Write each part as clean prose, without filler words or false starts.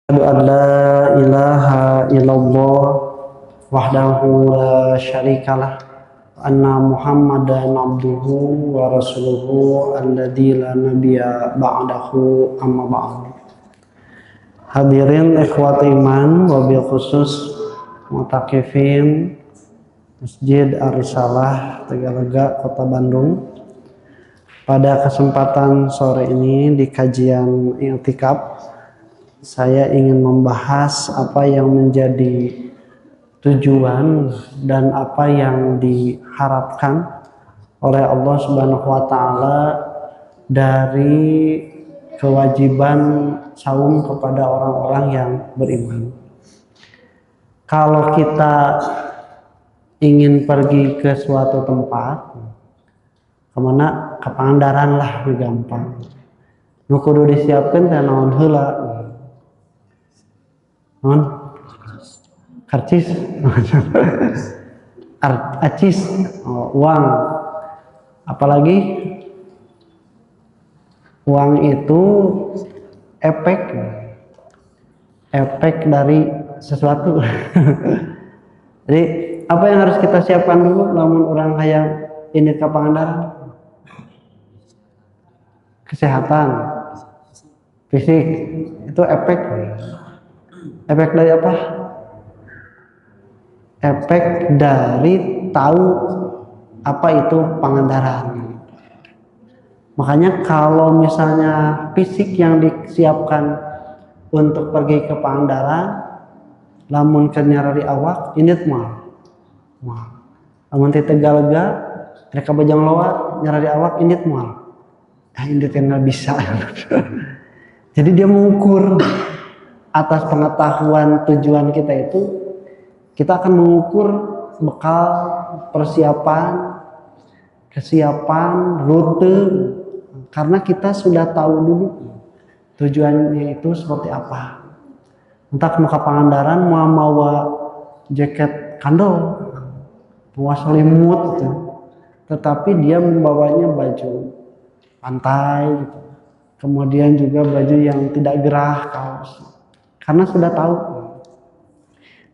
Asyhadu an la ilaha illallah wahdahu la syarikalah wa anna Muhammadan abduhu wa rasuluhu alladzi la nabiyya ba'dahu amma ba'du. Hadirin ikhwati iman wabil khusus mutakifin Masjid Ar-Risalah Tegalega Kota Bandung. Pada kesempatan sore ini di kajian i'tikaf saya ingin membahas apa yang menjadi tujuan dan apa yang diharapkan oleh Allah Subhanahu wa taala dari kewajiban saum kepada orang-orang yang beriman. Kalau kita ingin pergi ke suatu tempat, kemana? Ke Pangandaran lah, gampang. Nu kudu disiapkeun teh naon heula? Non karcis acis, uang. Apalagi uang itu efek dari sesuatu. Jadi apa yang harus kita siapkan dulu namun orang hayang ini ke Pangandaran? Kesehatan fisik itu efek dari apa? Efek dari tahu apa itu Pangandaran. Makanya kalau misalnya fisik yang disiapkan untuk pergi ke Pangandaran, lamun kenyarari awak ini mah. Lamun ti Tegalega mereka bajang loa nyarari awak ini mah. Ini nggak bisa. Jadi dia mengukur atas pengetahuan tujuan kita itu, kita akan mengukur bekal kesiapan rute, karena kita sudah tahu dulu tujuannya itu seperti apa. Entah mau ke Pangandaran mau bawa jaket kandol, bawa selimut gitu. Tetapi dia membawanya baju pantai gitu. Kemudian juga baju yang tidak gerah, kaos. Karena sudah tahu.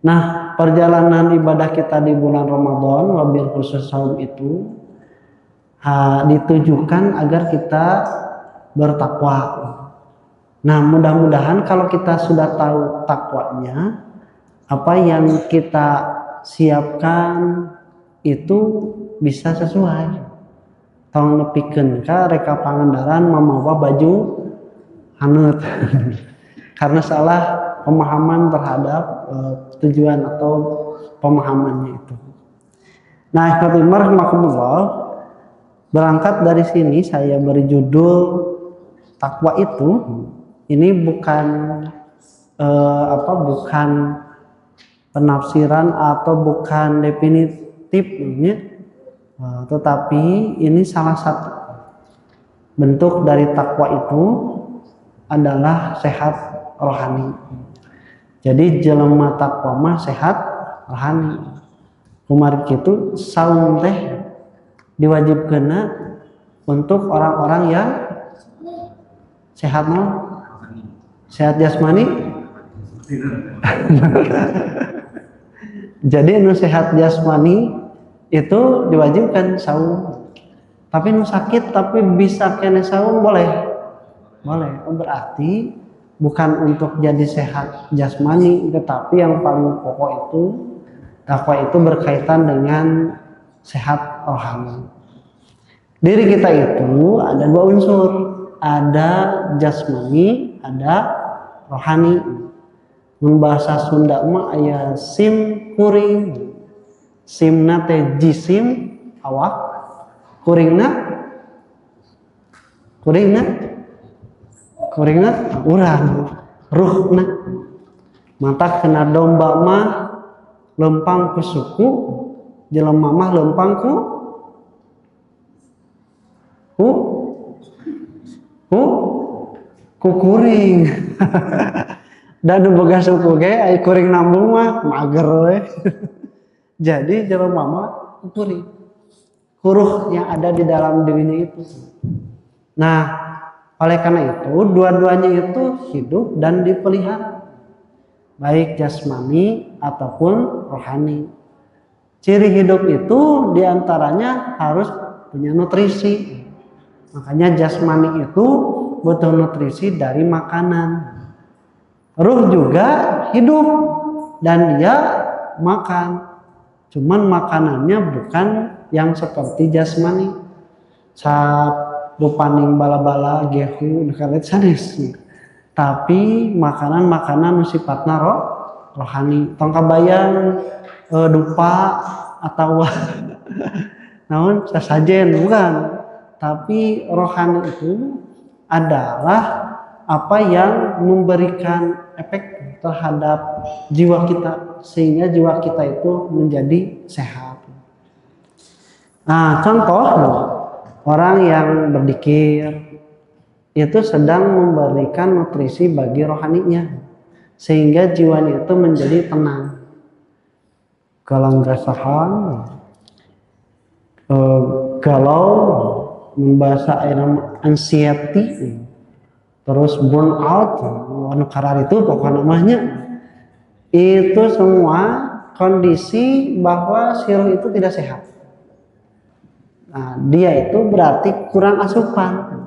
Nah, perjalanan ibadah kita di bulan Ramadan, wabil khusus saum itu ditujukan agar kita bertakwa. Nah, mudah-mudahan kalau kita sudah tahu takwanya, apa yang kita siapkan itu bisa sesuai. Tong nepikeun ka reka Pangandaran mamawa baju haneut. Karena salah pemahaman terhadap tujuan atau pemahamannya itu. Nah, ikhwatul rahimakumullah, berangkat dari sini saya beri judul takwa itu. Ini bukan bukan penafsiran atau bukan definitifnya. Tetapi ini salah satu bentuk dari takwa itu adalah sehat rohani. Jadi jelema takwa mah sehat rohani. Kumaha kitu saum teh diwajibkeunna untuk orang-orang yang sehat sehat jasmani. Jadi nu sehat jasmani itu diwajibkan saum. Tapi nu sakit tapi bisa kene saum boleh. Berarti bukan untuk jadi sehat jasmani, tetapi yang paling pokok itu takwa itu berkaitan dengan sehat rohani. Diri kita itu ada dua unsur, ada jasmani, ada rohani. Mun bahasa Sunda mah aya sim kuring. Simna teh jisim awak, kuringna urang, ruhna. Mata kena domba mah lempang ku suku, jelema mah lempang ku kuring. Dan boga suku ge ai kuring nambung mah mager we. Jadi jelema mah kuring. Huruf yang ada di dalam dirinya itu. Nah, oleh karena itu dua-duanya itu hidup dan dipelihara. baik jasmani ataupun rohani. Ciri hidup itu diantaranya harus punya nutrisi. Makanya jasmani itu butuh nutrisi dari makanan. Ruh juga hidup dan dia makan. Cuman makanannya bukan yang seperti jasmani. Sap lupaning bala-bala gehu dekaret sanes. Tapi makanan-makanan nu sifatna rohani. Tong kabayang dupa atau naon sasajen bukan. Tapi rohani itu adalah apa yang memberikan efek terhadap jiwa kita sehingga jiwa kita itu menjadi sehat. Nah, contoh orang yang berzikir itu sedang memberikan nutrisi bagi rohaninya sehingga jiwanya itu menjadi tenang. Kalau ngerasahan galau, membahasa anxiety, terus burn out, anu karar itu pokok namanya, itu semua kondisi bahwa si ruh itu tidak sehat. Nah, dia itu berarti kurang asupan.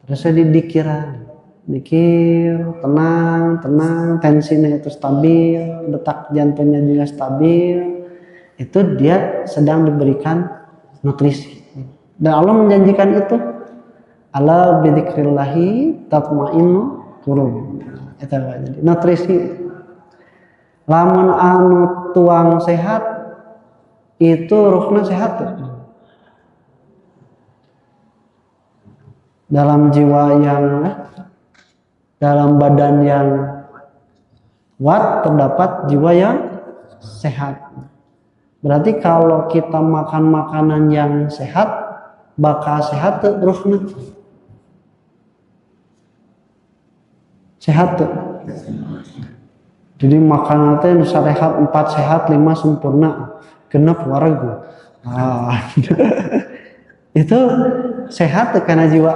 Terus dikir, tenang, tensinya itu stabil, detak jantungnya juga stabil. Itu dia sedang diberikan nutrisi. Dan Allah menjanjikan itu. Ala bidzikrillahi tatma'innu qulub. Eta jadi nutrisi. Lamun anu tuang sehat itu ruhna sehat tuh. Dalam jiwa yang dalam badan yang kuat terdapat jiwa yang sehat. Berarti kalau kita makan makanan yang sehat bakal sehat tuh ruhna. Sehat tuh. Jadi makanan teh nu sarehat 4 sehat 5 sempurna genep waregu. Itu sehat tuh karena jiwa.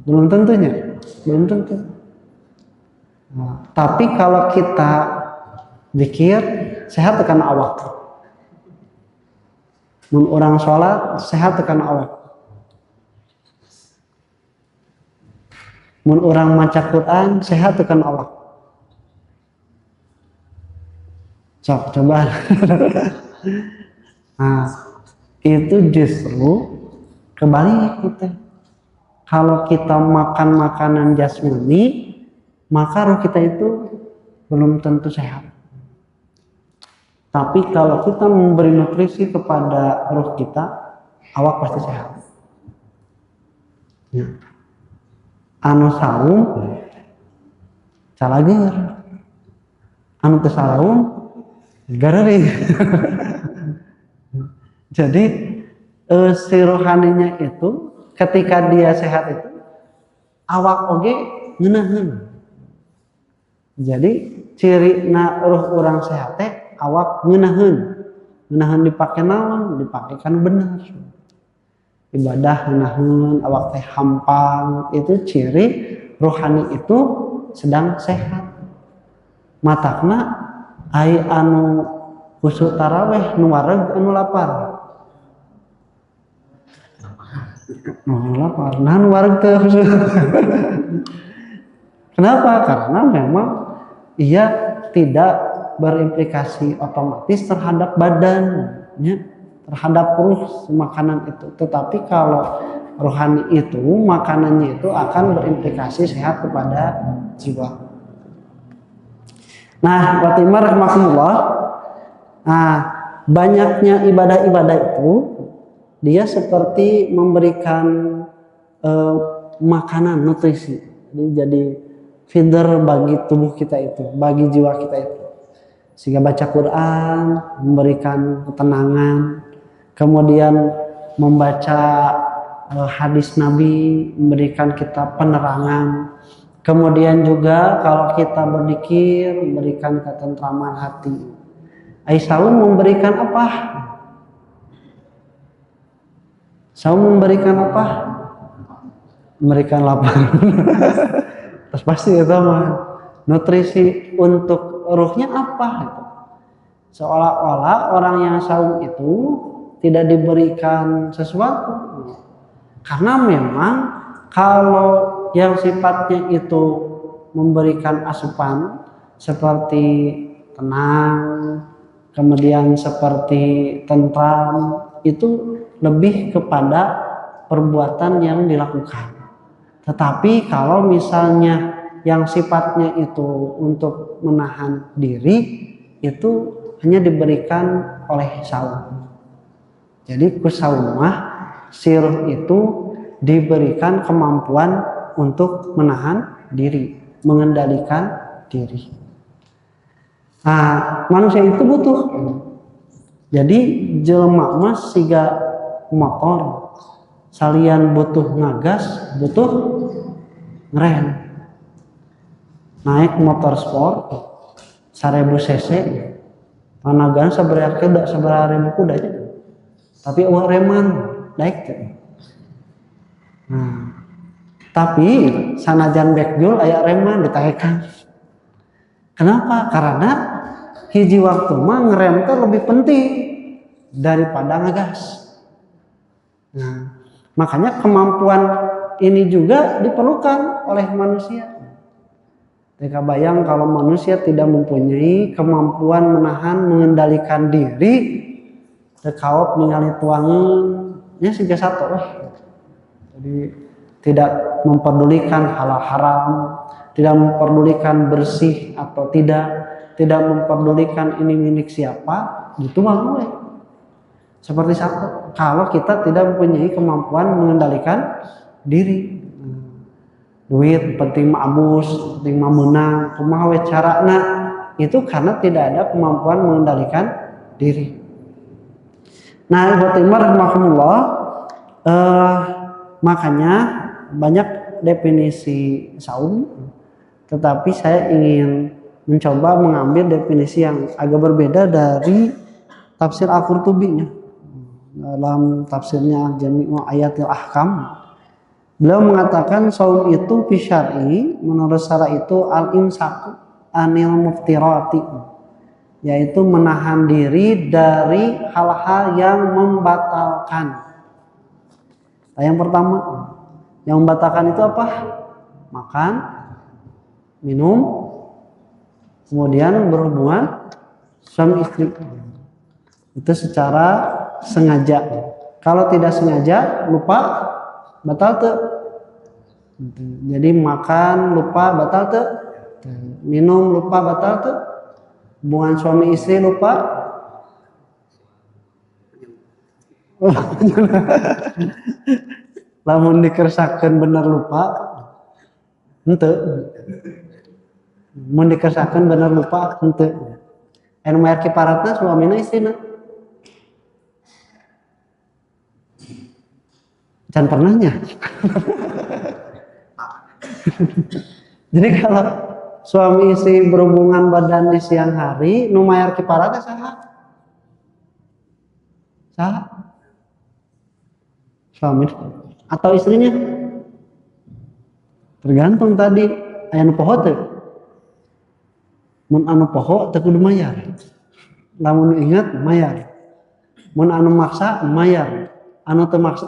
Belum tentunya, belum tentu. Tapi kalau kita zikir sehat tuh karena awak. Mun orang sholat sehat tuh karena awak. Mun orang maca Quran sehat tuh karena awak. Sok coba. Nah, itu justru kebalik kita. Kalau kita makan makanan jasmani, maka roh kita itu belum tentu sehat. Tapi kalau kita memberi nutrisi kepada roh kita, awak pasti sehat. Ya. Anu saum, calager. Anu teu saum, gareuring. Jadi si rohaninya itu ketika dia sehat itu awak oge ngeunaheun. Jadi ciri na ruh orang sehat teh awak ngeunaheun. Ngeunaheun dipake naon? Dipake kan bener. Ibadah ngeunaheun, awak teh hampang, itu ciri rohani itu sedang sehat. Matakna ai anu khusyuk taraweh nu wareg anu lapar. Lapar, nah wareg teh. Kenapa? Karena memang ia tidak berimplikasi otomatis terhadap badannya, terhadap ruh makanan itu. Tetapi kalau rohani itu makanannya itu akan berimplikasi sehat kepada jiwa. Nah, watimar rahmatullah. Nah, banyaknya ibadah-ibadah itu dia seperti memberikan makanan, nutrisi. Jadi feeder bagi tubuh kita itu, bagi jiwa kita itu. Sehingga baca Quran memberikan ketenangan, kemudian membaca hadis Nabi memberikan kita penerangan, kemudian juga kalau kita berzikir memberikan ketentraman hati. Saum memberikan apa? Saum memberikan apa? Memberikan lapar. Terus pasti itu mah nutrisi untuk ruhnya apa gitu. Seolah-olah orang yang saum itu tidak diberikan sesuatu. Karena memang kalau yang sifatnya itu memberikan asupan seperti tenang, kemudian seperti tentram, itu lebih kepada perbuatan yang dilakukan. Tetapi kalau misalnya yang sifatnya itu untuk menahan diri, itu hanya diberikan oleh saum. Jadi kusaumah sirh itu diberikan kemampuan untuk menahan diri, mengendalikan diri. Nah, manusia itu butuh. Jadi jelema mas siga motor, salian butuh ngagas, butuh ngerem. Naik motor sport 1000 cc, panagan sabaraha kuda, sabaraha ribu kuda aja. Tapi uang reman naik tuh. Nah, tapi sanajan backjul aya reman ditahekan. Kenapa? Karena hiji waktu mah ngerem itu lebih penting daripada ngegas. Nah, makanya kemampuan ini juga diperlukan oleh manusia. Jika bayang kalau manusia tidak mempunyai kemampuan menahan, mengendalikan diri, tekawap ningali tuangan, ya siga satu lah. Jadi tidak memperdulikan halal haram, tidak memperdulikan bersih atau tidak memperdulikan ini milik siapa, gitu banget. Seperti satu, kalau kita tidak mempunyai kemampuan mengendalikan diri. Duit penting mabus, penting menang, kumaha we carana, itu karena tidak ada kemampuan mengendalikan diri. Nah, Ibu Timar rahimahullah, makanya banyak definisi saum, tetapi saya ingin mencoba mengambil definisi yang agak berbeda dari tafsir Al-Qurtubi dalam tafsirnya Jami'u Ayatil Ahkam. Beliau mengatakan saum itu fi syar'i, menurut syara itu al-imsaku anil muftirati, yaitu menahan diri dari hal-hal yang membatalkan. Nah, yang pertama yang membatalkan itu apa? Makan, minum, kemudian berhubungan suami istri. Itu secara sengaja. Kalau tidak sengaja, lupa, batal tuh. Jadi makan lupa batal tuh, minum lupa batal tuh, hubungan suami istri lupa. Lamun dikersakeun bener lupa, henteu. Mun dikersakeun bener lupa, henteu. Anu mayar kiparatna suamina istrina. Can pernahnya. Jadi kalau suami istri berhubungan badan di siang hari, nu mayar kiparatna saha? Saha? Suami atau istrinya? Tergantung tadi aya nu poho teu. Mun anu poho teu kudu mayar. Lamun ingat mayar. Mun anu maksa mayar. Anu termaksa,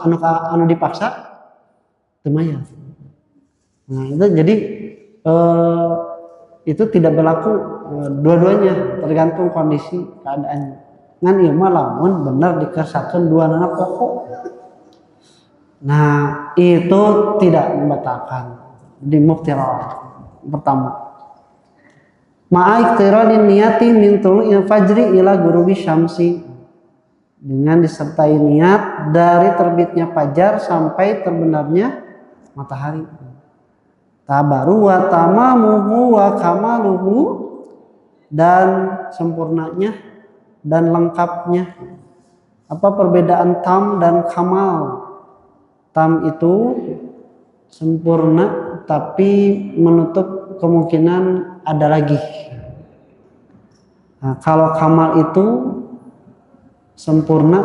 anu dipaksa temayar. Nah, itu jadi itu tidak berlaku dua-duanya, tergantung kondisi keadaannya. Ngan ieu mah lamun bener dikersakeun dua anak pokok. Nah, itu tidak membatalkan di muftirah. Pertama, ma'iktiradin niyati min tulu'il fajri ila ghurubi syamsi, dengan disertai niat dari terbitnya fajar sampai terbenamnya matahari. Tabaru wa tamamuhu wa kamaluhu, dan sempurnanya dan lengkapnya. Apa perbedaan tam dan kamal? Tam itu sempurna tapi menutup kemungkinan ada lagi. Nah, kalau kamal itu sempurna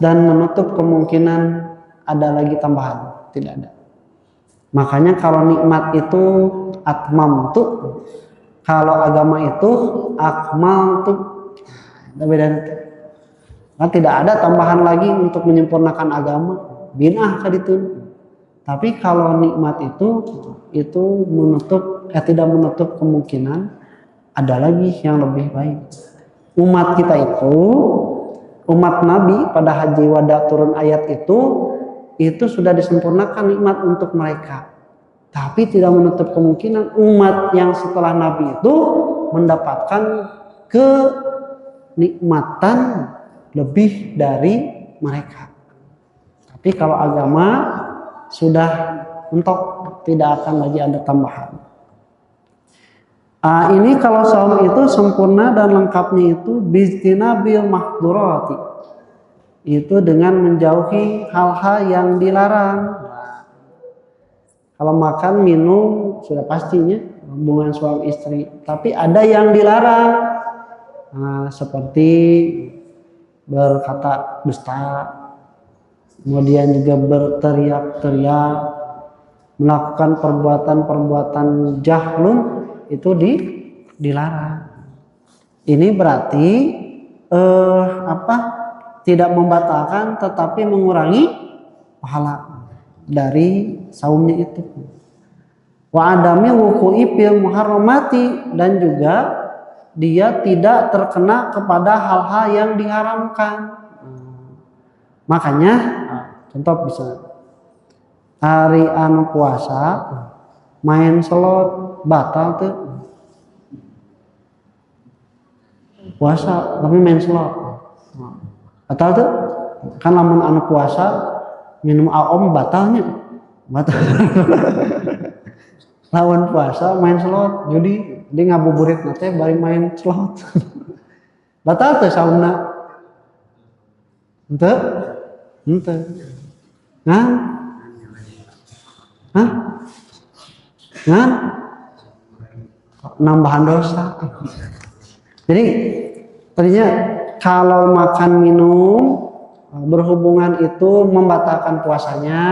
dan menutup kemungkinan ada lagi tambahan, tidak ada. Makanya kalau nikmat itu atmam tuh, kalau agama itu akmal tuh, beda. Kan tidak ada tambahan lagi untuk menyempurnakan agama, binah kan itu. Tapi kalau nikmat itu menutup, tidak menutup kemungkinan ada lagi yang lebih baik. Umat kita itu, umat Nabi pada haji wada turun ayat itu sudah disempurnakan nikmat untuk mereka. Tapi tidak menutup kemungkinan umat yang setelah Nabi itu mendapatkan kenikmatan lebih dari mereka. Tapi kalau agama sudah mentok, tidak akan lagi ada tambahan. Ini kalau saum itu sempurna dan lengkapnya itu bijtinabil mahdurati, itu dengan menjauhi hal-hal yang dilarang. Kalau makan minum sudah pastinya hubungan suami istri, tapi ada yang dilarang, seperti berkata dusta, kemudian juga berteriak-teriak, melakukan perbuatan-perbuatan jahlun, itu dilarang. Ini berarti tidak membatalkan tetapi mengurangi pahala dari saumnya itu. Wa adami wuqu'i fil muharramati, dan juga dia tidak terkena kepada hal-hal yang diharamkan. Makanya contoh bisa hari anu puasa main slot batal tuh. Puasa tapi main slot batal tuh. Kan lamun anu puasa minum aom batalnya, batal. Lawan puasa main slot, jadi dia ngabuburit nanti bari main slot. Batal tuh saumna. Ente? Ngan? Hah? Ngan? Nambahan dosa. Jadi tadinya kalau makan minum berhubungan itu membatalkan puasanya.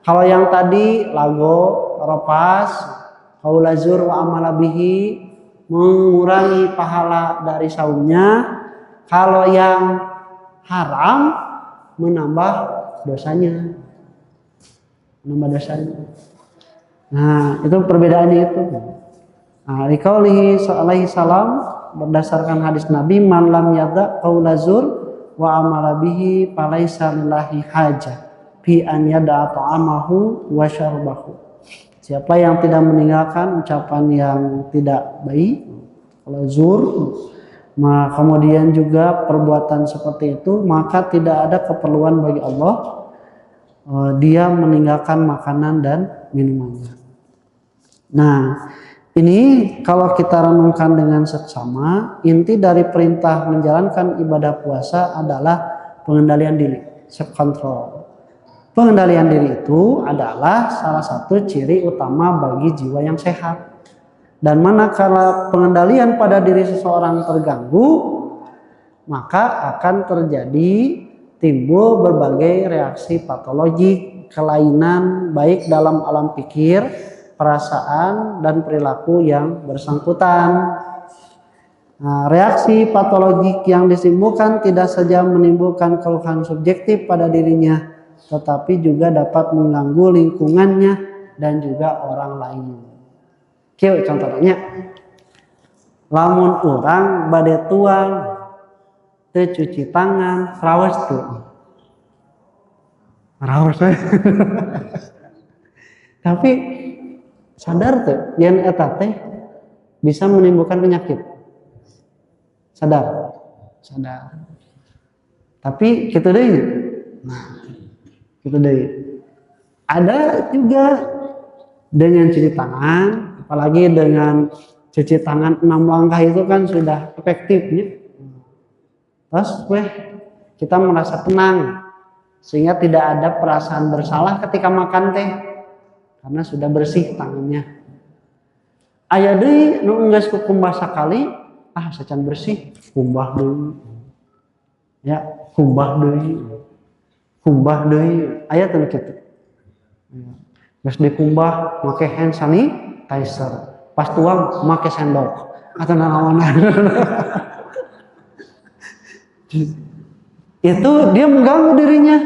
Kalau yang tadi lago, ropas, qaulazur wa amalabihi, mengurangi pahala dari saumnya. Kalau yang haram menambah dosanya. Nah, itu perbedaannya itu. Nah, liqaulihi alaihi salam, berdasarkan hadis Nabi, man lam yada qaulazur wa amala bihi falaisa lillahi hajah fi an yada'a ta'amahu wa syarbahu. Siapa yang tidak meninggalkan ucapan yang tidak baik, kalau zur, kemudian juga perbuatan seperti itu, maka tidak ada keperluan bagi Allah dia meninggalkan makanan dan minumannya. Nah, ini kalau kita renungkan dengan seksama, inti dari perintah menjalankan ibadah puasa adalah pengendalian diri, self control. Pengendalian diri itu adalah salah satu ciri utama bagi jiwa yang sehat. Dan manakala pengendalian pada diri seseorang terganggu, maka akan terjadi timbul berbagai reaksi patologik, kelainan baik dalam alam pikir, perasaan, dan perilaku yang bersangkutan. Nah, reaksi patologik yang ditimbulkan tidak saja menimbulkan keluhan subjektif pada dirinya, tetapi juga dapat mengganggu lingkungannya dan juga orang lain. Kieu contohnya, lamun orang bade tuang teu cuci tangan, raos tuh. Raos Tapi sadar tuh yen eta teh bisa menimbulkan penyakit. Sadar. Tapi kitu deui. Nah, kitu deui. Ada juga dengan cuci tangan, apalagi dengan cuci tangan 6 langkah itu kan sudah efektifnya. Terus kita merasa tenang sehingga tidak ada perasaan bersalah ketika makan teh karena sudah bersih tangannya. Aya deui nu enggeus kukumbah sakali, sacan bersih, kumbah deui. Ya, kumbah deui. Aya teh kitu. Terus dikumbah make hand sanitizer. Pas tuang make sendok atau nanaonan. Itu dia mengganggu dirinya.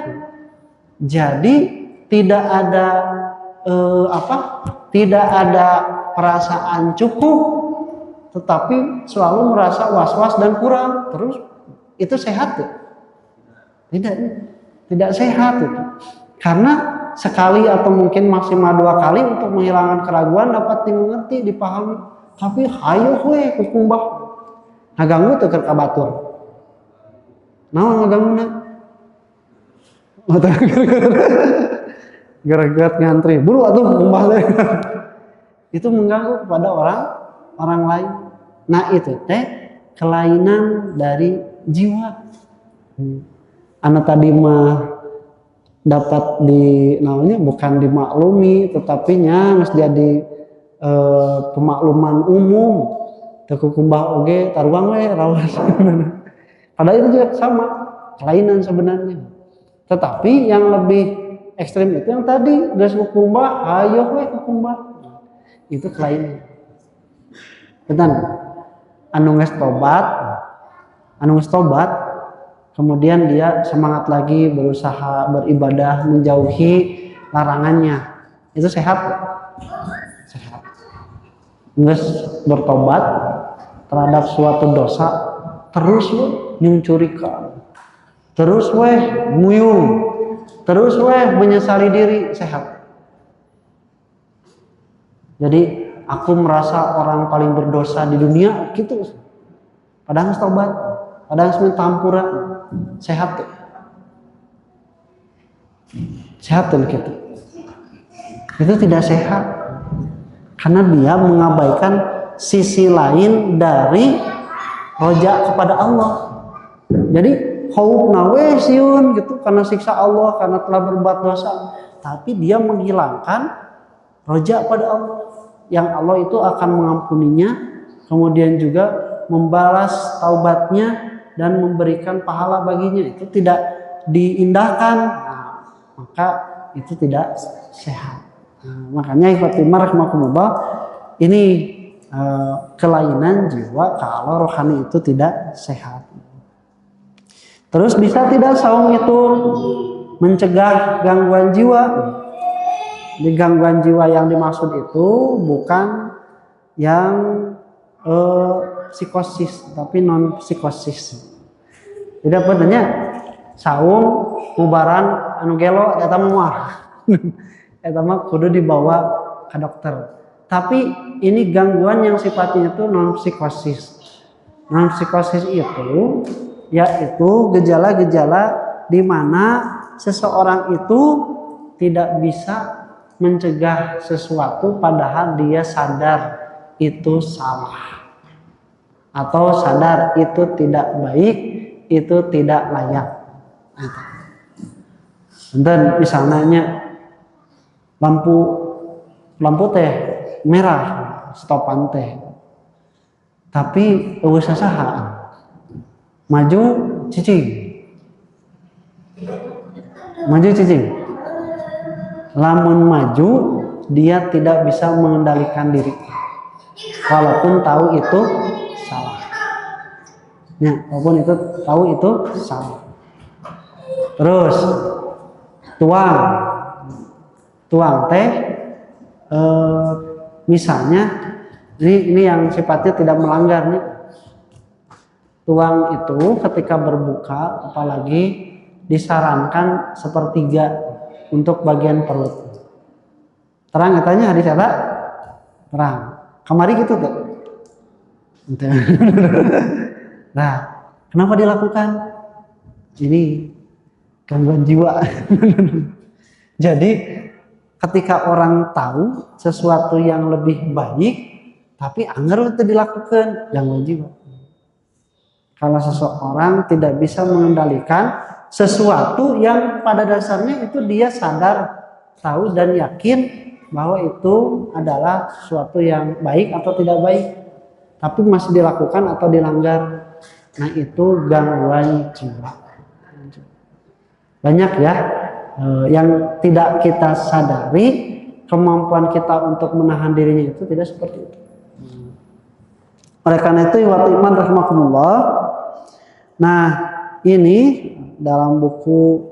Jadi tidak ada tidak ada perasaan cukup, tetapi selalu merasa was-was dan kurang. Terus itu sehat tuh? Tidak sehat itu. Karena sekali atau mungkin maksimal 2 kali untuk menghilangkan keraguan dapat dimengerti, dipahami. Tapi hayo we kukumbah. Ngaganggu teu keur kabatur. Naon ngagangguna? Gara-gara ngantri, buru atuh kumbah teh. Itu mengganggu kepada orang lain. Nah itu teh kelainan dari jiwa. Anak tadi mah dapat namanya bukan dimaklumi, tetapi nya harus jadi pemakluman umum. Teu kumbah oge taruang we rawas. Padahal itu juga sama kelainan sebenarnya. Tetapi yang lebih ekstrim itu yang tadi geus kumbah, hayo we kumbah. Itu kelainan. Betul. Anu geus tobat, kemudian dia semangat lagi berusaha beribadah menjauhi larangannya. Itu sehat? Sehat. Geus bertobat terhadap suatu dosa, terus nyuncurikan, terus nguyung, terus menyesali diri, sehat. Jadi aku merasa orang paling berdosa di dunia gitu. Padahal harus tobat, padahal harus mentampura. Sehat tuh. Sehat tuh gitu. Itu tidak sehat. Karena dia mengabaikan sisi lain dari roja kepada Allah. Jadi khaufna we siun gitu karena siksa Allah, karena telah berbuat dosa. Tapi dia menghilangkan roja pada Allah. Yang Allah itu akan mengampuninya, kemudian juga membalas taubatnya dan memberikan pahala baginya. Itu tidak diindahkan, maka itu tidak sehat. Makanya ikhwatimah rahimakumullah, ini kelainan jiwa kalau rohani itu tidak sehat. Terus bisa tidak saum itu mencegah gangguan jiwa? Di gangguan jiwa yang dimaksud itu bukan yang psikosis, tapi non psikosis. Jadi apa tanya? Saung, mubaran, anu gelo, eta mah, eta mah kudu dibawa ke dokter. Tapi ini gangguan yang sifatnya itu non psikosis. Non psikosis itu yaitu gejala-gejala di mana seseorang itu tidak bisa mencegah sesuatu padahal dia sadar itu salah atau sadar itu tidak baik, itu tidak layak. Dan misalnya lampu teh merah, stopan teh, tapi eueuh sasaha maju cicing, lamun maju dia tidak bisa mengendalikan diri walaupun tahu itu salah. Ya, walaupun itu tahu itu salah. Terus tuang teh misalnya ini yang sifatnya tidak melanggar nih. Tuang itu ketika berbuka apalagi disarankan sepertiga untuk bagian perut. Terang katanya hadis apa? Terang. Kamari gitu tuh. Nah, kenapa dilakukan? Ini gangguan jiwa. Jadi ketika orang tahu sesuatu yang lebih baik, tapi anggar itu dilakukan, gangguan jiwa. Kalau seseorang tidak bisa mengendalikan sesuatu yang pada dasarnya itu dia sadar, tahu dan yakin bahwa itu adalah sesuatu yang baik atau tidak baik, tapi masih dilakukan atau dilanggar. Nah itu gangguan jiwa. Banyak ya yang tidak kita sadari kemampuan kita untuk menahan dirinya itu tidak seperti itu. Oleh karena itu, ikhwatul iman rahimakumullah. Nah, ini dalam buku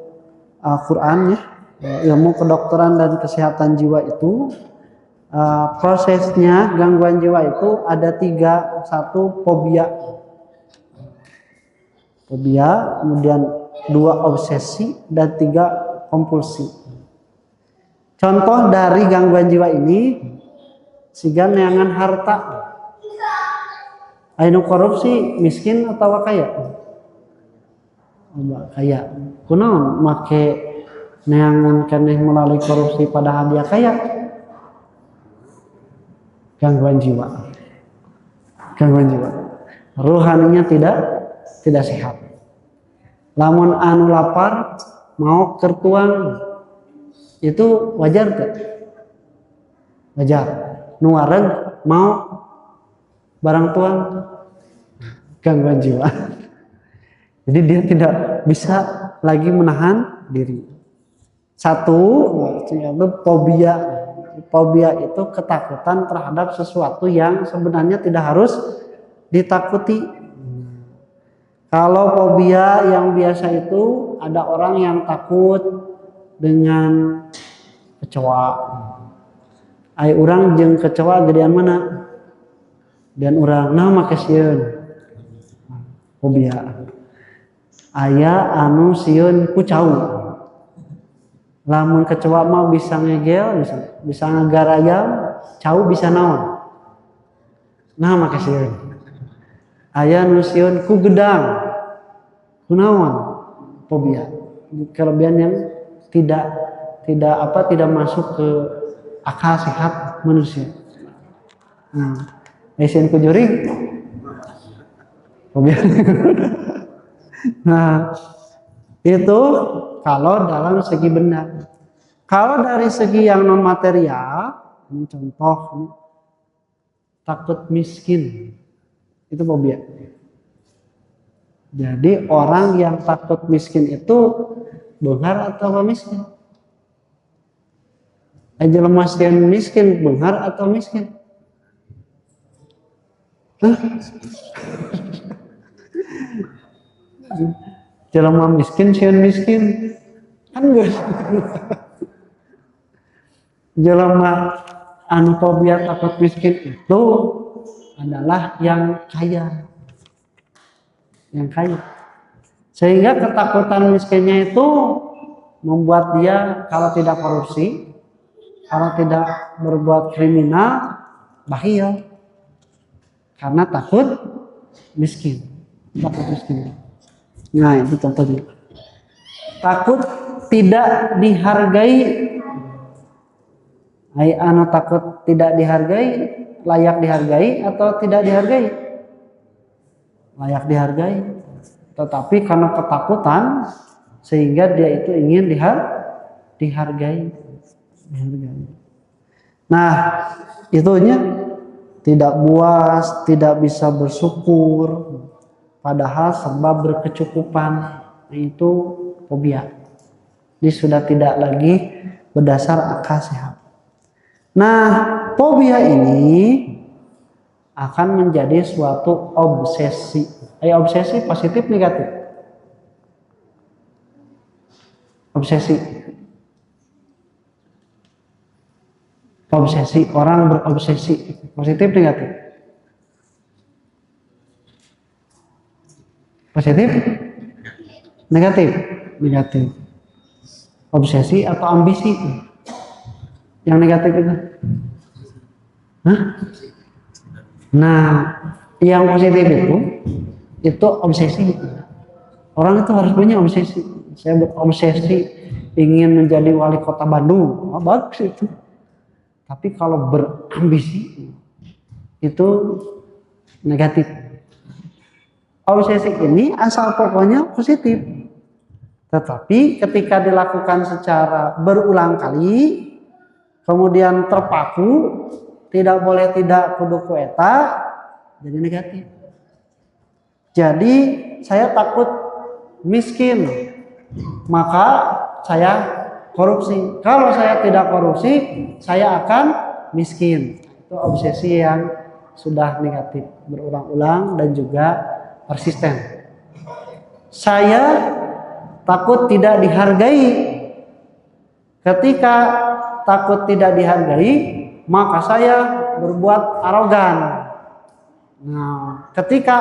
Al-Quran ya, ilmu kedokteran dan kesehatan jiwa itu prosesnya gangguan jiwa itu ada 3. 1 fobia, kemudian 2 obsesi, dan 3 kompulsi. Contoh dari gangguan jiwa ini siga neangan harta. Ainu korupsi miskin atau kaya? Kaya. Kunaon make neangan keneh melalui korupsi padahal dia kaya? Gangguan jiwa. Rohaninya tidak sehat. Lamun anu lapar mau kertuang itu wajar tuh? Wajar. Nu wareg mau barang tuang, gangguan jiwa. Jadi dia tidak bisa lagi menahan diri. 1 itu fobia. Fobia itu ketakutan terhadap sesuatu yang sebenarnya tidak harus ditakuti. Kalau fobia yang biasa itu ada orang yang takut dengan kecoa. Ai urang jeung kecoa gedean mana? Dan urang nah make sieun. Fobia. Aya anu sieun ku cau. Lamun kecoa mah bisa ngegel, bisa ngagarayam, cau bisa naon. Nah make sieun. Aya nu sieun ku gedang. Kunaon? Fobia. Kelebihan yang tidak masuk ke akal sehat manusia. Sieun ku jurig. Fobia. Nah, itu kalau dalam segi benda. Kalau dari segi yang non material, ini contoh takut miskin, itu fobia. Jadi orang yang takut miskin itu beunghar atau miskin? Jelema miskin beunghar atau miskin? Jelema miskin sieun miskin kan geus. Jelema anu fobia takut miskin itu adalah yang kaya. Sehingga ketakutan miskinnya itu membuat dia kalau tidak korupsi, kalau tidak berbuat kriminal, bakhil. Karena takut miskin. Nah, itu contohnya. Takut tidak dihargai. Anu takut tidak dihargai, layak dihargai atau tidak dihargai? Layak dihargai. Tetapi karena ketakutan sehingga dia itu ingin dihargai. Nah, itunya tidak puas, tidak bisa bersyukur. Padahal sebab berkecukupan itu fobia. Ini sudah tidak lagi berdasar akal sehat. Nah, fobia ini akan menjadi suatu obsesi. Obsesi positif negatif? Obsesi. Orang berobsesi positif negatif? Positif? Negatif? Negatif. Obsesi atau ambisi? Yang negatif itu? Hah? Nah, yang positif itu obsesi. Orang itu harus punya obsesi. Saya berobsesi ingin menjadi wali kota Bandung. Oh, bagus itu. Tapi kalau berambisi itu negatif. Obsesi ini asal pokoknya positif. Tetapi ketika dilakukan secara berulang kali, kemudian terpaku, tidak boleh tidak kudu kueta, jadi negatif. Jadi saya takut miskin, maka saya korupsi. Kalau saya tidak korupsi, saya akan miskin. Itu obsesi yang sudah negatif, berulang-ulang dan juga persisten. Saya takut tidak dihargai. Ketika takut tidak dihargai, maka saya berbuat arogan. Nah, ketika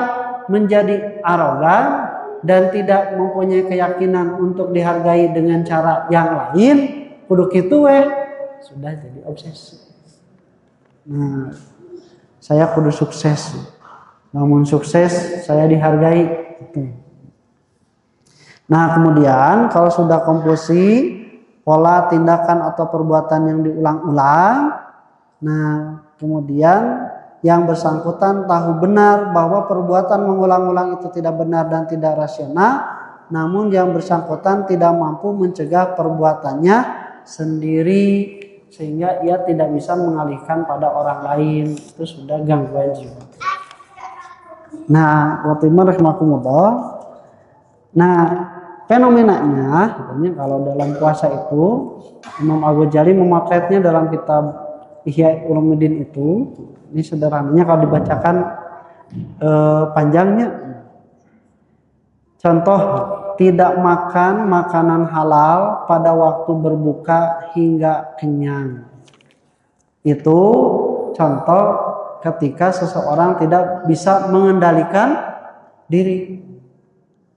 menjadi arogan dan tidak mempunyai keyakinan untuk dihargai dengan cara yang lain, kudu kitu sudah jadi obsesi. Nah, saya kudu sukses. Namun sukses saya dihargai. Nah, kemudian kalau sudah kompulsi, pola tindakan atau perbuatan yang diulang-ulang, nah kemudian yang bersangkutan tahu benar bahwa perbuatan mengulang-ulang itu tidak benar dan tidak rasional, namun yang bersangkutan tidak mampu mencegah perbuatannya sendiri sehingga ia tidak bisa mengalihkan pada orang lain. Itu sudah gangguan jiwa. Nah, watimar rahimakumullah. Nah, fenomenanya kalau dalam puasa itu Imam Al-Ghazali mematretnya dalam kitab Ihya Ulumuddin itu. Ini sederhananya kalau dibacakan panjangnya. Contoh, tidak makan makanan halal pada waktu berbuka hingga kenyang. Itu contoh ketika seseorang tidak bisa mengendalikan diri.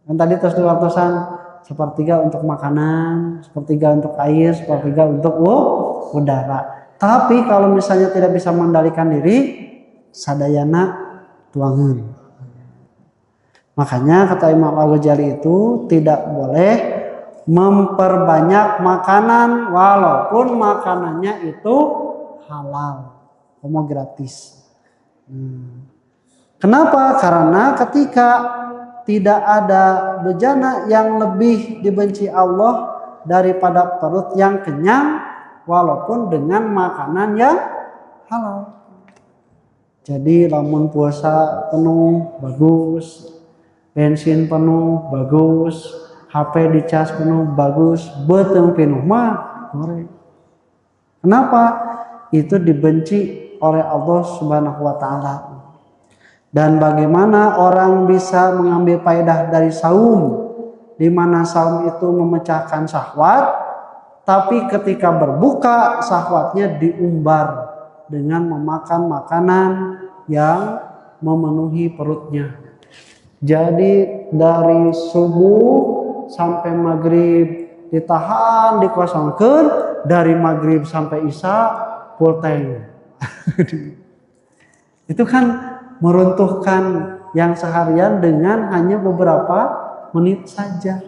Dan tadi terus diwaktusan sepertiga untuk makanan, sepertiga untuk air, sepertiga untuk udara. Tapi kalau misalnya tidak bisa mengendalikan diri, sadayana tuangan. Makanya kata Imam Al-Ghazali itu tidak boleh memperbanyak makanan walaupun makanannya itu halal, mau gratis. Kenapa? Karena ketika tidak ada bejana yang lebih dibenci Allah daripada perut yang kenyang, walaupun dengan makanan yang halal. Jadi lamun puasa penuh bagus, bensin penuh bagus, HP dicas penuh bagus, beteng penuh mah goreng. Kenapa? Itu dibenci oleh Allah Subhanahu wa taala. Dan bagaimana orang bisa mengambil faedah dari saum, di mana saum itu memecahkan syahwat, tapi ketika berbuka syahwatnya diumbar dengan memakan makanan yang memenuhi perutnya. Jadi dari subuh sampai maghrib ditahan, dikosongkan, dari maghrib sampai isya full tank. Itu kan meruntuhkan yang seharian dengan hanya beberapa menit saja.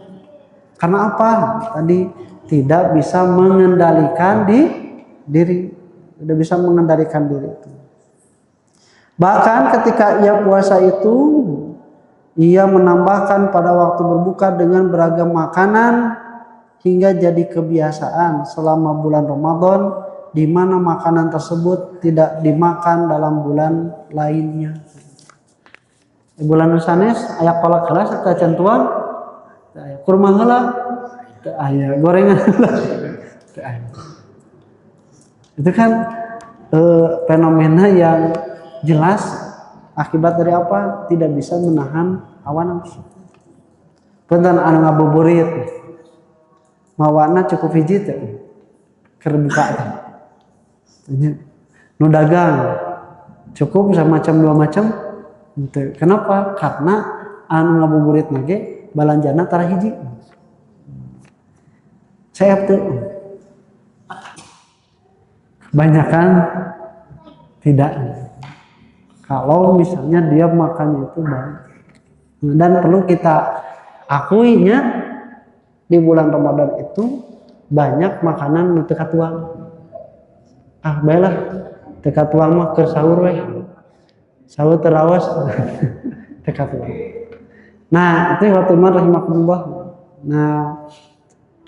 Karena apa? Tadi tidak bisa mengendalikan diri, tidak bisa mengendalikan diri itu. Bahkan ketika ia puasa itu, ia menambahkan pada waktu berbuka dengan beragam makanan hingga jadi kebiasaan selama bulan Ramadan, di mana makanan tersebut tidak dimakan dalam bulan lainnya. Bulan sanes aya kolak heula serta cantuan, aya kurma heula, aya gorengan heula. Itu kan fenomena yang jelas akibat dari apa? Tidak bisa menahan hawa nafsu. Punten anu ngabuburit mawana cukup hiji teh keur buka teh. Nu dagang cukup macam dua macam. Kenapa? Karena anu ngabuburit nage balanjana tara hiji. Saya tuh kebanyakan tidak. Kalau misalnya dia makannya itu banyak. Dan perlu kita akuinya di bulan Ramadan itu banyak makanan nu teu katuang. Baiklah teu katuang mah keur sahur we. Sahur terawas teu katuang. Nah, itu waktu man rahimakumullah. Nah,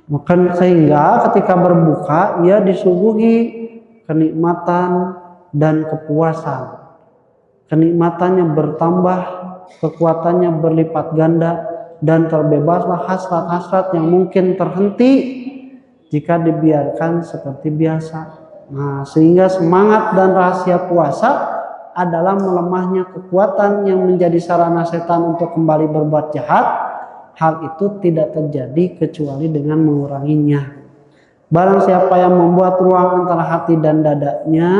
makan sehingga ketika berbuka ia disuguhi kenikmatan dan kepuasan. Kenikmatannya bertambah, kekuatannya berlipat ganda, dan terbebaslah hasrat-hasrat yang mungkin terhenti jika dibiarkan seperti biasa. Nah, sehingga semangat dan rahasia puasa adalah melemahnya kekuatan yang menjadi sarana setan untuk kembali berbuat jahat. Hal itu tidak terjadi kecuali dengan menguranginya. Barang siapa yang membuat ruang antara hati dan dadanya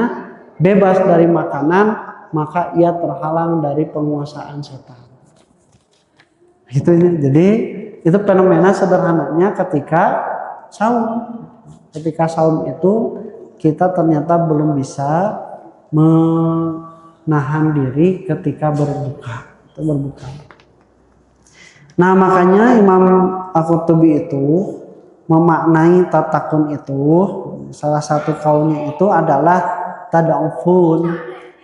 bebas dari makanan, maka ia terhalang dari penguasaan setan. Gitu. Jadi itu fenomena sederhananya ketika saum. Ketika saum itu kita ternyata belum bisa menahan diri ketika berbuka. Nah, makanya Imam Al-Qurtubi itu memaknai tatakun itu, salah satu kaulnya itu adalah tad'ufun,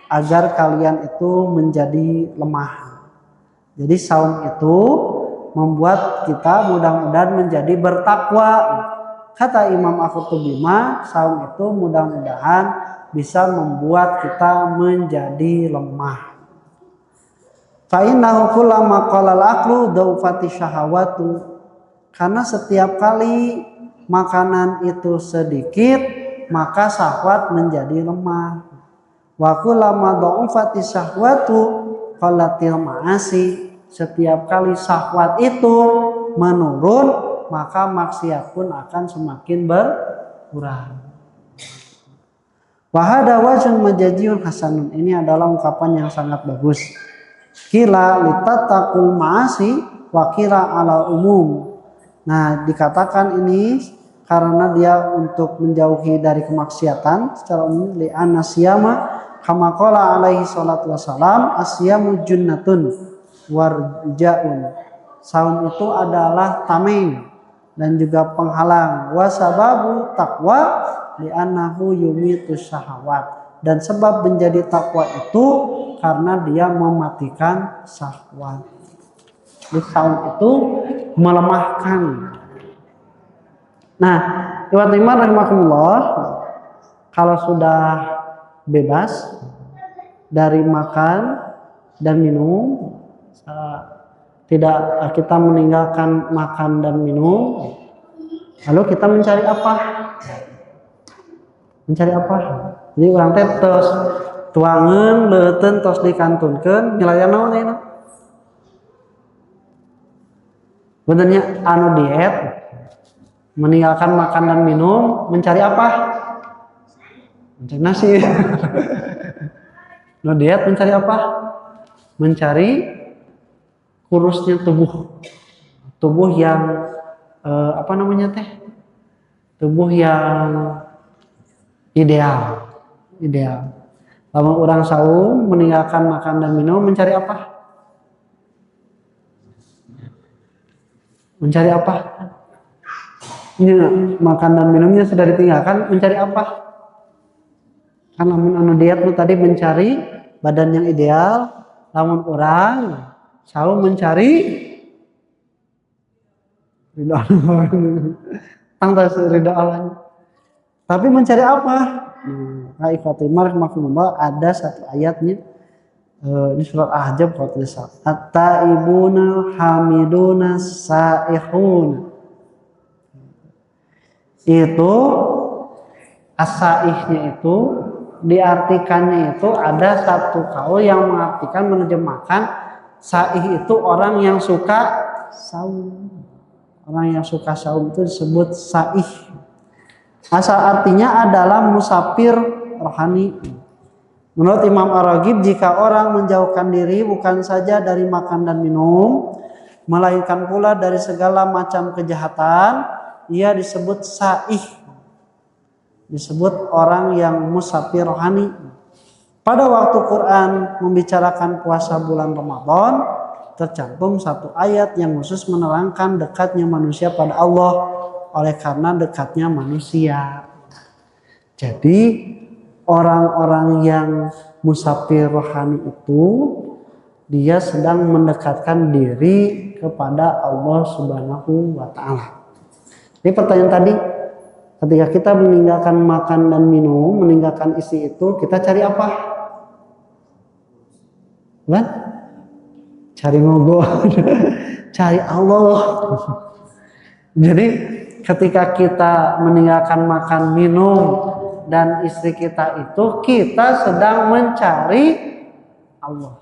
agar kalian itu menjadi lemah. Jadi saum itu membuat kita mudah-mudahan menjadi bertakwa. Kata Imam Al-Qurtubi, saum itu mudah-mudahan bisa membuat kita menjadi lemah. Fa innahu kullama qala al-aqlu dawfati syahawatu. Karena setiap kali makanan itu sedikit, maka syahwat menjadi lemah. Wa kullama dha'ufati syahwatu qalatil ma'asi. Setiap kali syahwat itu menurun, maka maksiat pun akan semakin berkurang. Wa hada wajhun majaziyun hasanun. Ini adalah ungkapan yang sangat bagus. Kila litatakul ma'asi wa kila ala umum. Nah, dikatakan ini karena dia untuk menjauhi dari kemaksiatan secara umum. Li'anna siyama kama qala alaihi salatu wassalam asyamu junnatun warja'un. Saum itu adalah tameng dan juga penghalang. Wasababu taqwa li'annahu yumitu syahawat. Dan sebab menjadi takwa itu karena dia mematikan syahwat. Saum itu melemahkan. Nah, ikhwan iman rahimakumullah, kalau sudah bebas dari makan dan minum, tidak kita meninggalkan makan dan minum, lalu kita mencari apa? Mencari apa? Jadi orang teh tos tuangan leuteun tos dikantunkeun nyalayan naon aya? Benernya anu diet meninggalkan makan dan minum mencari apa? Mencari nasi. Anu diet mencari apa? Mencari kurusnya tubuh yang apa namanya teh? Tubuh yang ideal. Lamun orang saum meninggalkan makan dan minum mencari apa? Mencari apa? Ya, makan dan minumnya sudah ditinggalkan, mencari apa? Kan lamun anu diet lu tadi mencari badan yang ideal, lamun orang saum mencari ridho Allah. Tangtas ridho Allah. Tapi mencari apa? Fatimah rahimahullah ada satu ayatnya di surat Ahzab kalau tidak salah. At-taibuna hamiduna saihun. Itu as-saihnya itu diartikannya itu ada satu kaul yang mengartikan menerjemahkan saih itu orang yang suka saum. Orang yang suka saum itu disebut saih. Asal artinya adalah musafir rohani. Menurut Imam Ar-Raghib, jika orang menjauhkan diri bukan saja dari makan dan minum, melainkan pula dari segala macam kejahatan, ia disebut saih. Disebut orang yang musafir rohani. Pada waktu Quran membicarakan puasa bulan Ramadan, tercantum satu ayat yang khusus menerangkan dekatnya manusia pada Allah oleh karena dekatnya manusia. Jadi orang-orang yang musafir rohani itu dia sedang mendekatkan diri kepada Allah Subhanahu wa taala. Jadi pertanyaan tadi, ketika kita meninggalkan makan dan minum, meninggalkan isi itu, kita cari apa? Kan? Cari ngobrol, cari Allah. Jadi ketika kita meninggalkan makan minum dan istri kita itu, kita sedang mencari Allah,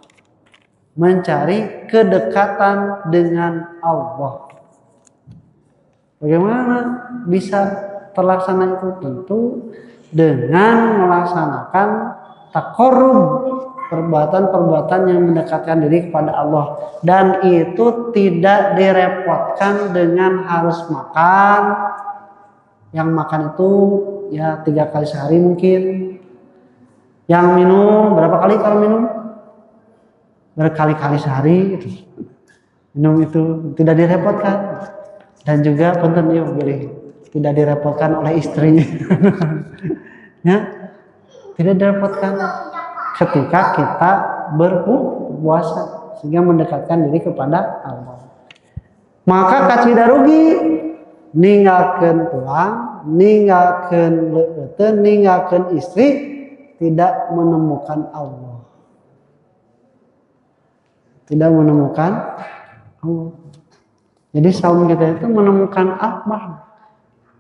mencari kedekatan dengan Allah. Bagaimana bisa terlaksana itu? Tentu dengan melaksanakan taqarrub, perbuatan-perbuatan yang mendekatkan diri kepada Allah, dan itu tidak direpotkan dengan harus makan. Yang makan itu ya 3 kali sehari mungkin. Yang minum berapa kali kalau minum? Berkali-kali sehari gitu. Minum itu tidak direpotkan, dan juga punten ya boleh tidak direpotkan oleh istrinya. Ya, tidak direpotkan ketika kita berpuasa sehingga mendekatkan diri kepada Allah. Maka kacida rugi ninggalkeun tulang, ninggalkeun leueuteun, ninggalkeun istri, tidak menemukan Allah. Tidak menemukan Allah. Jadi saum kita itu menemukan apa?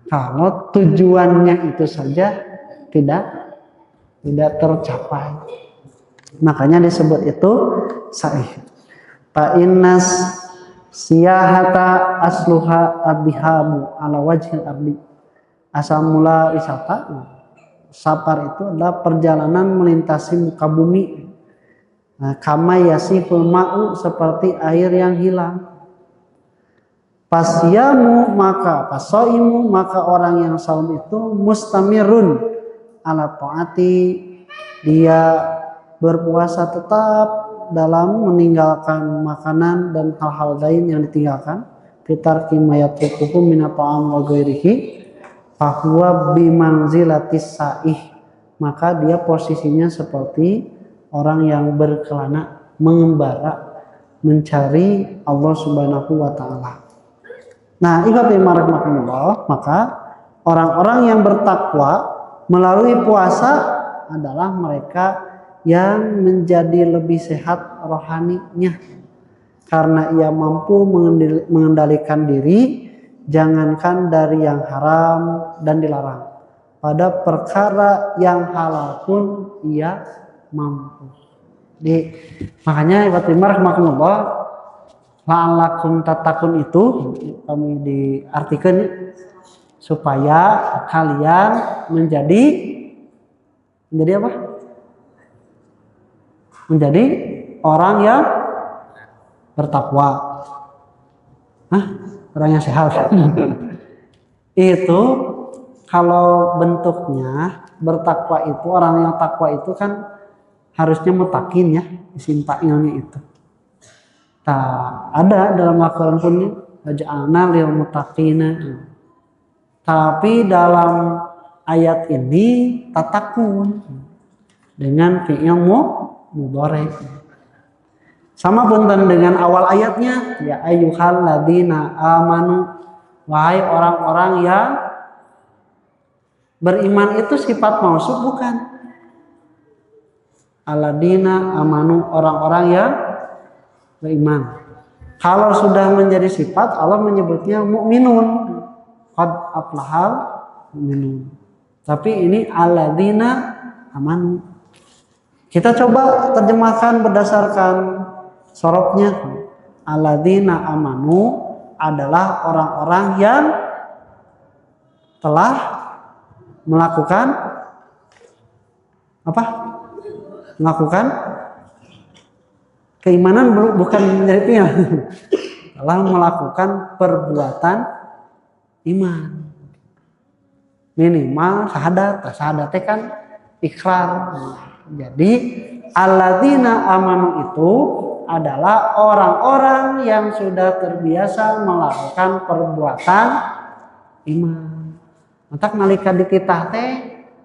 Kalau tujuannya itu saja tidak tercapai. Makanya disebut itu sa'ih. Fa innas siyahata asluha adhihabu ala wajhil ardi. Asal mula wisata safar itu adalah perjalanan melintasi muka bumi. Nah, kama yasiful ma'u, seperti air yang hilang. Pasyamu maka pasoimu, maka orang yang saum itu mustamirun ala taati, dia berpuasa tetap dalam meninggalkan makanan dan hal-hal lain yang ditinggalkan. Fitar kimayatukuhu minata'am wa ghairihi fahuwa bimanzilatis sa'ih, maka dia posisinya seperti orang yang berkelana, mengembara, mencari Allah Subhanahu wa Ta'ala. Nah, ikhwatimarahmatullah, maka orang-orang yang bertakwa melalui puasa adalah mereka yang menjadi lebih sehat rohaninya, karena ia mampu mengendalikan diri, jangankan dari yang haram dan dilarang, pada perkara yang halal pun ia mampu. Jadi makanya ikhwatimarahmatullah, la'allakum tattaqun itu kami diartikan supaya kalian menjadi apa? Menjadi orang yang bertakwa. Hah? Orang yang sehat. Itu kalau bentuknya bertakwa itu, orang yang takwa itu kan harusnya mutakin ya, isim fa'ilnya itu. Ada dalam Al-Quran pun waj'alna lil muttaqina. Tapi dalam ayat ini tatakun dengan fi'il mudhari. Sama punten dengan awal ayatnya, ya ayyuhal ladina amanu, wahai orang-orang yang beriman. Itu sifat mausuf bukan? Aladina amanu, orang-orang yang beriman. Kalau sudah menjadi sifat, Allah menyebutnya mukminun, qad aflahal mu'minun. Tapi ini alladzina amanu. Kita coba terjemahkan berdasarkan sorobnya. Alladzina amanu adalah orang-orang yang telah melakukan apa? Melakukan keimanan, bukan menjadi pihak. Telah melakukan perbuatan iman. Minimal syahadat kan ikrar. Jadi alladzina amanu itu adalah orang-orang yang sudah terbiasa melakukan perbuatan iman. Matak nalika dititah teh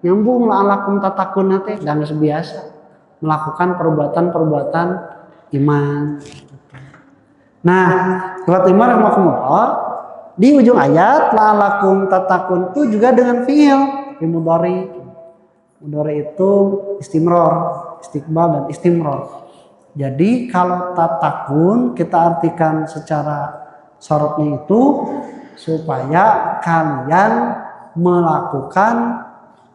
nyambung la'alakum tatakun teh dan biasa melakukan perbuatan-perbuatan iman. Nah, surat Imran rahimahullah di ujung ayat la'alakum tatakun itu juga dengan fi'il mudhari. Mudhari itu istimror, istiqbal dan istimror. Jadi kalau tatakun kita artikan secara sorotnya itu supaya kalian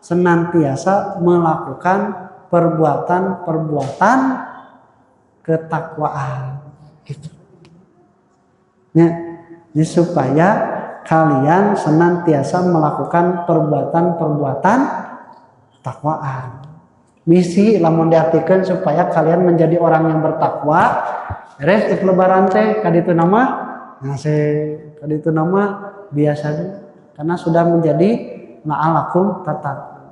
senantiasa melakukan perbuatan-perbuatan ketakwaan gitu. Ya, jadi supaya kalian senantiasa melakukan perbuatan-perbuatan takwaan. Misi lamun diartikeun supaya kalian menjadi orang yang bertakwa. Beres di lebaran teh kaditu nama kaditu nama biasanya karena sudah menjadi la'alakum tatakun.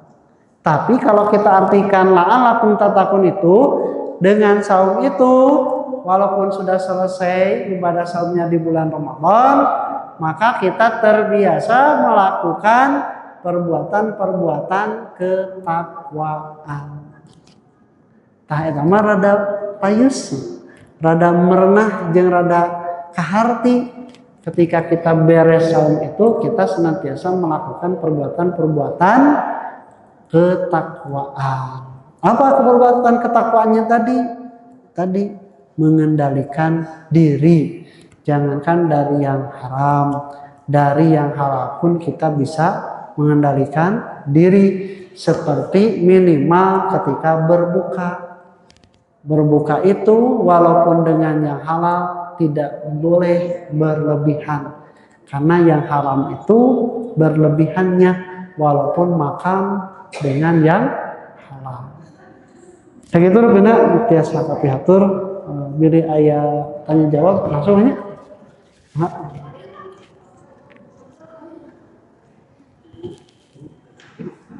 Tapi kalau kita artikan la'alakum tatakun itu dengan saum itu, walaupun sudah selesai ibadah saumnya di bulan Ramadan, maka kita terbiasa melakukan perbuatan-perbuatan ketakwaan. Tah eta mah rada payus, rada merenah jeung rada kaharti. Ketika kita beres saum itu, kita senantiasa melakukan perbuatan-perbuatan ketakwaan. Apa perbuatan ketakwaannya tadi? Tadi mengendalikan diri. Jangankan dari yang haram, dari yang halal pun kita bisa mengendalikan diri. Seperti minimal ketika berbuka. Berbuka itu walaupun dengan yang halal tidak boleh berlebihan. Karena yang haram itu berlebihannya walaupun makan dengan yang halal. Sakitu rupina tiasa kapihatur biri aya tanya jawab langsung aja.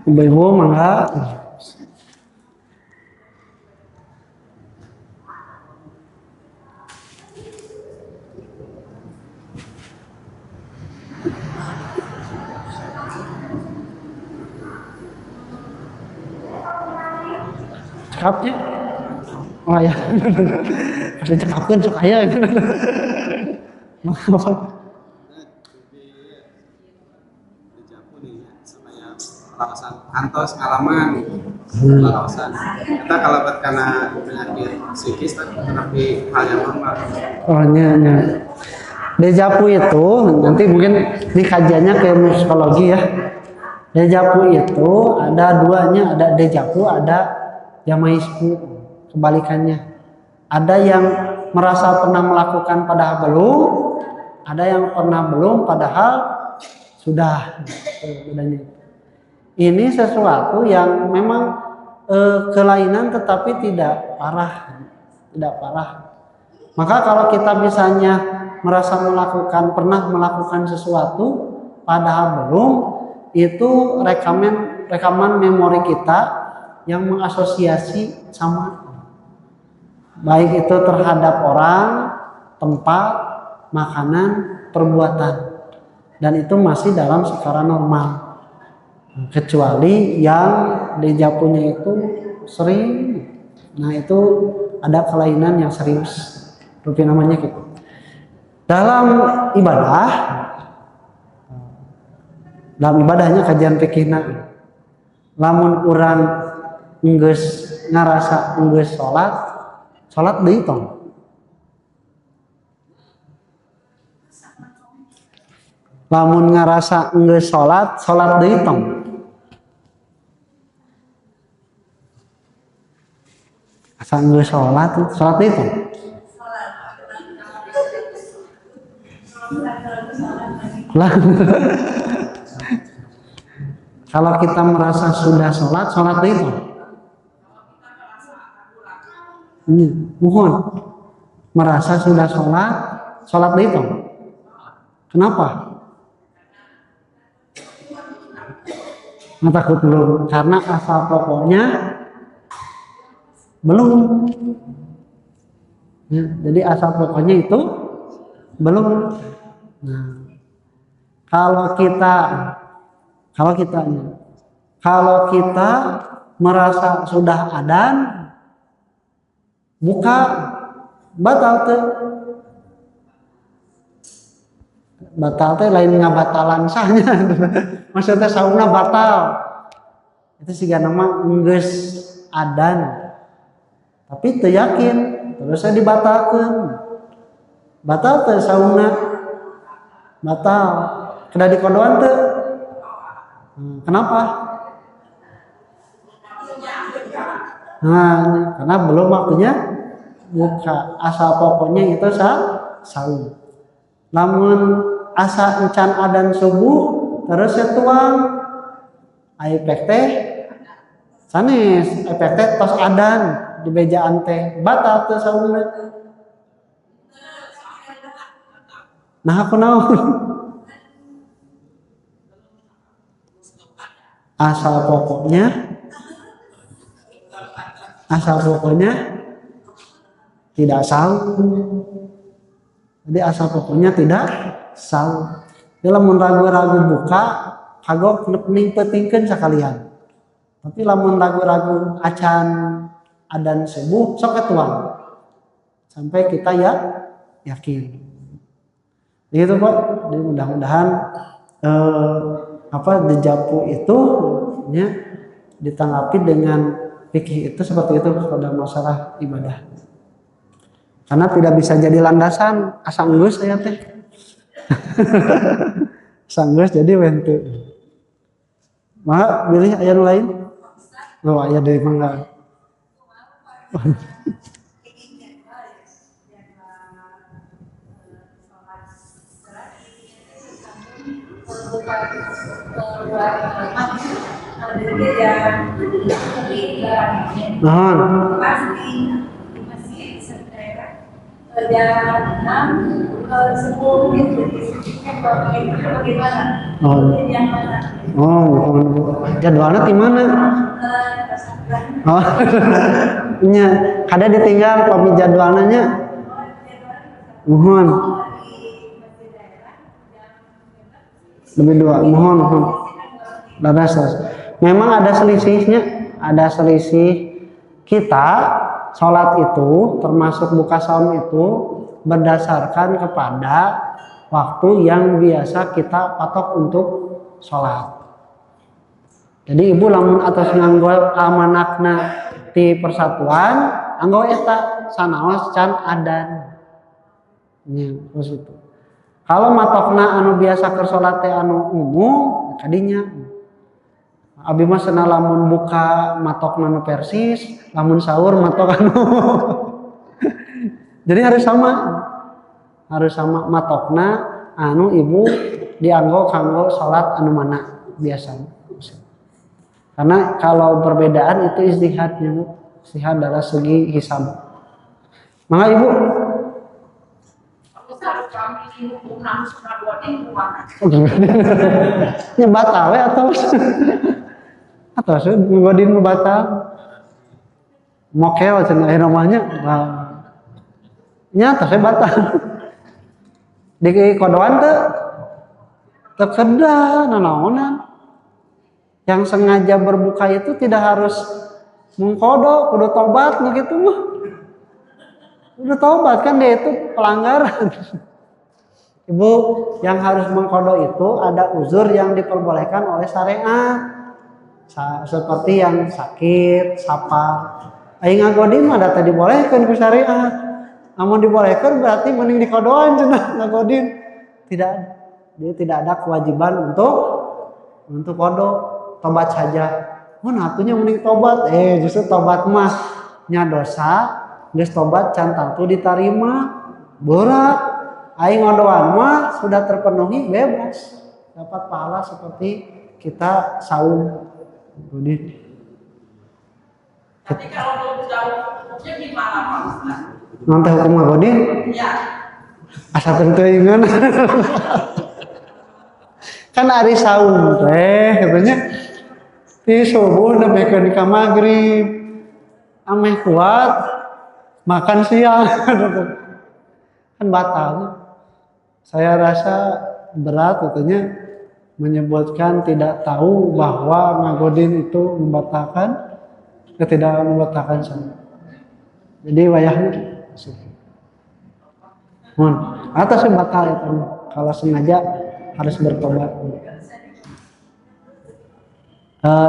Ibu-ibu mangga. Cekapnya, oh ya, ada cekapkan suka ya. Lawasan antos ngalaman lawasan kita kalau karena penyakit psikis tapi hal yang normal. Oh nya. Dejavu itu nanti mungkin di kajiannya ke psikologi ya. Dejavu itu ada duanya, ada dejavu, ada yamaisku, kebalikannya. Ada yang merasa pernah melakukan padahal belum, ada yang pernah belum padahal sudah. Bedanya. Ini sesuatu yang memang kelainan tetapi tidak parah. Maka kalau kita misalnya merasa pernah melakukan sesuatu padahal belum, itu rekaman memori kita yang mengasosiasi sama, baik itu terhadap orang, tempat, makanan, perbuatan, dan itu masih dalam skala normal. Kecuali yang dejavunya itu sering, nah itu ada kelainan yang serius, rupi namanya gitu. Dalam ibadahnya kajian fikihna, lamun urang enggeus ngarasa enggeus salat deui tong. Lamun ngarasa enggeus salat deui tong. Asa enggeus salat deui tong. Kalau kita merasa sudah sholat itu, mohon merasa sudah sholat itu. Kenapa? Nggak takut belum, karena asal pokoknya belum. Ya, jadi asal pokoknya itu belum. Nah, kalau kita merasa sudah adzan, buka batal teh lain ngabatalan sahnya. Maksudnya saumna batal. Itu siga nama enggeus adzan. Tapi teu yakin, terus dibatalkeun. Batal teh saumna? Batal. Kada dikodoan teu? Kenapa? Nah, karena belum waktunya buka. Asal pokoknya itu saum. Namun asa encan adan subuh terus tuang efek teh sanes efek teh tos adan di bejaan teh batal teu saumna. Nah aku naon? Asal pokoknya tidak saum. Jadi asal pokoknya tidak saum. Lamun ragu-ragu buka kagok ning pentingkeun sakalian. Tapi lamun ragu-ragu acan adan subuh sok tuang. Sampai kita yakin. Gitu Pak. Jadi mudah-mudahan dejapu itu ya ditanggapi dengan fikih itu seperti itu pada masalah ibadah. Karena tidak bisa jadi landasan asal geus aya teh. Sanggeus jadi wentu. Maka pilih aya nu lain. Oh aya deui mangga. Jadwalnya di mana? Oh, nya kada ditinggal pami jadwalnya. Mohon. Lebih dua, mohon. Memang ada selisihnya, ada selisih kita sholat itu termasuk buka saum itu berdasarkan kepada waktu yang biasa kita patok untuk sholat. Jadi ibu lamun atas nganggo amanakna di persatuan, anggo eta sanaos can adan. Nya terus itu. Kalau matokna anu biasa keur salat teh anu umum kadinya. Abi mah cenah lamun buka matokna anu persis, lamun sahur matok anu. Jadi harus sama. Harus sama matokna anu ibu dianggo kanggo salat anu mana biasa. Karena kalau perbedaan itu ijtihadnya Bu. Ijtihad dari segi hisab. Maka ibu batal we atau ngodin batal mokel cenah namanya nya teh batal di kodoan teh terkedah nanaonan yang sengaja berbuka itu tidak harus mengkodo kudu tobat gitu mah udah tobat kan dia itu pelanggaran. Ibu yang harus mengkodo itu ada uzur yang diperbolehkan oleh syariat. Seperti yang sakit, sapa. Aing ngagodin mah data dibolehkan ku syariat. Namun dibolehkan berarti mending dikodoan cenah ngagodin. Tidak ada. Dia tidak ada kewajiban untuk kodo, tobat saja. Mun atunya mending tobat. Justru tobat mah nya dosa. Geus tobat can tangtu diterima berat aing ngodoan mah sudah terpenuhi bebas dapat pahala seperti kita saum. Jadi tapi kalau jauh gimana Pak Ustaz? Nanti hukum ngagodin? Iya. Asa teuingan. Kan ari saum teh katanya ti subuh nebekeun ka magrib ameh kuat makan siang kan batal. Saya rasa berat katanya menyebutkan tidak tahu bahwa ngagodin itu membatalkan tidak membatalkan saum. Jadi wayahnya atasnya batal itu kalau sengaja harus bertobat.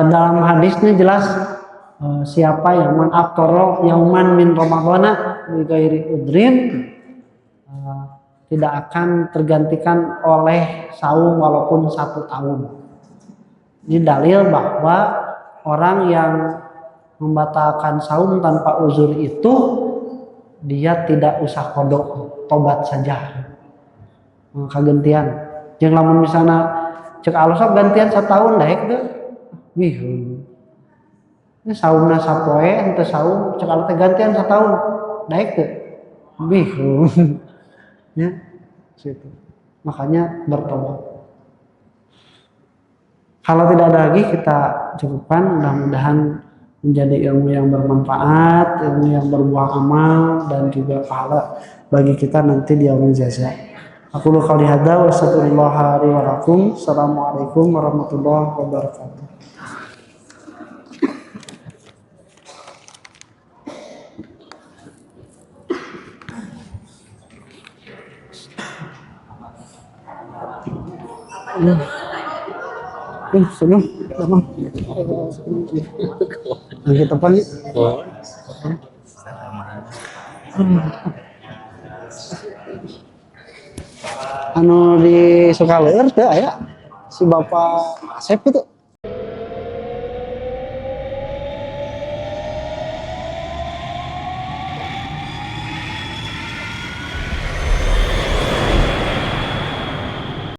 Dalam hadisnya jelas siapa yang man aftara yauman min ramadhana bi ghairi udrin tidak akan tergantikan oleh saum walaupun 1 tahun. Ini dalil bahwa orang yang membatalkan saum tanpa uzur itu dia tidak usah kodok, tobat saja. Kagantian. Jeung lamun misalnya cek alosok gantian 1 tahun daek deh. Wih. Ini saumna sapoe henteu saum cek alosok gantian 1 tahun. Daek deh. Wih. Ya, situ. Makanya bertobat. Kalau tidak ada lagi kita cukupkan, mudah-mudahan menjadi ilmu yang bermanfaat, ilmu yang berbuah amal dan juga pahala bagi kita nanti di yaumul jaza. Aku qouli hadza wa astaghfirullah li wa lakum. Assalamualaikum warahmatullahi wabarakatuh. Sebelum lagi tepan nih. Anu di Sukaleur teh aya si Bapak Asep itu.